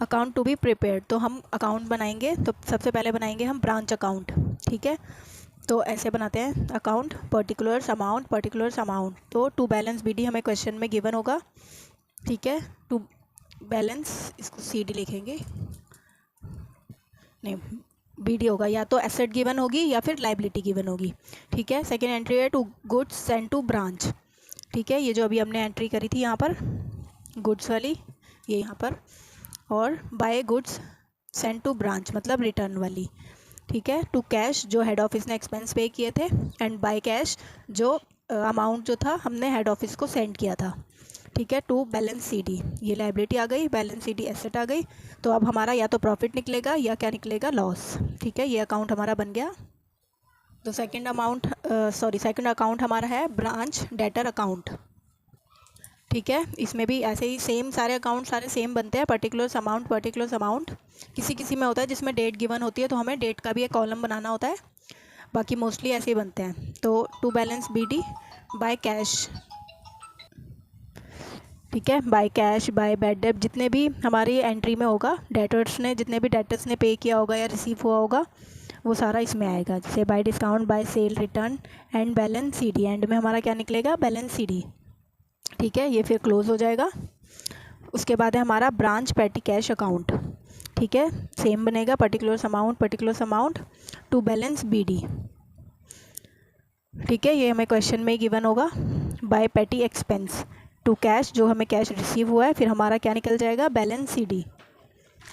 Account to be prepared, तो हम account बनाएंगे, तो सबसे पहले बनाएंगे हम ब्रांच अकाउंट। ठीक है, तो ऐसे बनाते हैं अकाउंट पर्टिकुलर्स अमाउंट। तो टू बैलेंस BD हमें क्वेश्चन में गिवन होगा। ठीक है, टू बैलेंस, इसको CD लिखेंगे, नहीं BD होगा, या तो एसेट गिवन होगी या फिर लाइबिलिटी गिवन होगी। ठीक है, सेकेंड एंट्री है to goods send to branch. ठीक है, ये जो अभी हमने एंट्री करी थी यहाँ पर गुड्स वाली, ये यहाँ पर, और by goods send to branch मतलब रिटर्न वाली। ठीक है, टू कैश जो हेड ऑफिस ने एक्सपेंस पे किए थे, एंड बाय कैश जो अमाउंट जो था हमने हेड ऑफिस को सेंड किया था। ठीक है, टू बैलेंस CD, ये लाइबिलिटी आ गई, बैलेंस CD एसेट आ गई। तो अब हमारा या तो प्रॉफिट निकलेगा या क्या निकलेगा, लॉस। ठीक है, ये अकाउंट हमारा बन गया। तो सेकंड अकाउंट हमारा है ब्रांच डेटर अकाउंट। ठीक है, इसमें भी ऐसे ही सेम सारे अकाउंट सारे सेम बनते हैं, पर्टिकुलर्स अमाउंट। किसी किसी में होता है जिसमें डेट गिवन होती है, तो हमें डेट का भी एक कॉलम बनाना होता है, बाकी मोस्टली ऐसे ही बनते हैं। तो to balance BD by cash. ठीक है, by cash, by bad debt, जितने भी हमारी एंट्री में होगा जितने भी डेटर्स ने पे किया होगा या रिसीव हुआ होगा वो सारा इसमें आएगा। जैसे by discount, by sale, return and balance CD, end में हमारा क्या निकलेगा, बैलेंस CD। ठीक है, ये फिर क्लोज हो जाएगा। उसके बाद है हमारा ब्रांच पेटी कैश अकाउंट। ठीक है, सेम बनेगा, particulars amount to balance BD। ठीक है, ये हमें क्वेश्चन में गिवन होगा। बाय पेटी एक्सपेंस टू कैश, जो हमें कैश रिसीव हुआ है, फिर हमारा क्या निकल जाएगा, बैलेंस CD।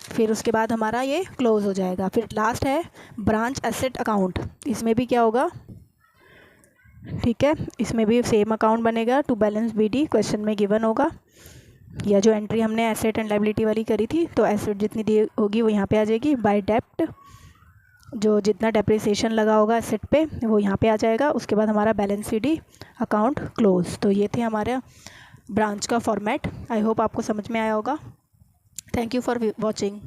फिर उसके बाद हमारा ये क्लोज हो जाएगा। फिर लास्ट है ब्रांच एसेट अकाउंट, इसमें भी क्या होगा, ठीक है, इसमें भी सेम अकाउंट बनेगा, टू बैलेंस BD क्वेश्चन में गिवन होगा, या जो एंट्री हमने एसेट एंड लाइबिलिटी वाली करी थी, तो एसेट जितनी दी होगी वो यहाँ पे आ जाएगी। बाय डेप्ट, जो जितना डेप्रिसिएशन लगा होगा एसेट पे वो यहाँ पे आ जाएगा। उसके बाद हमारा बैलेंस CD अकाउंट क्लोज। तो ये थे हमारे ब्रांच का फॉर्मेट। आई होप आपको समझ में आया होगा। Thank you for watching.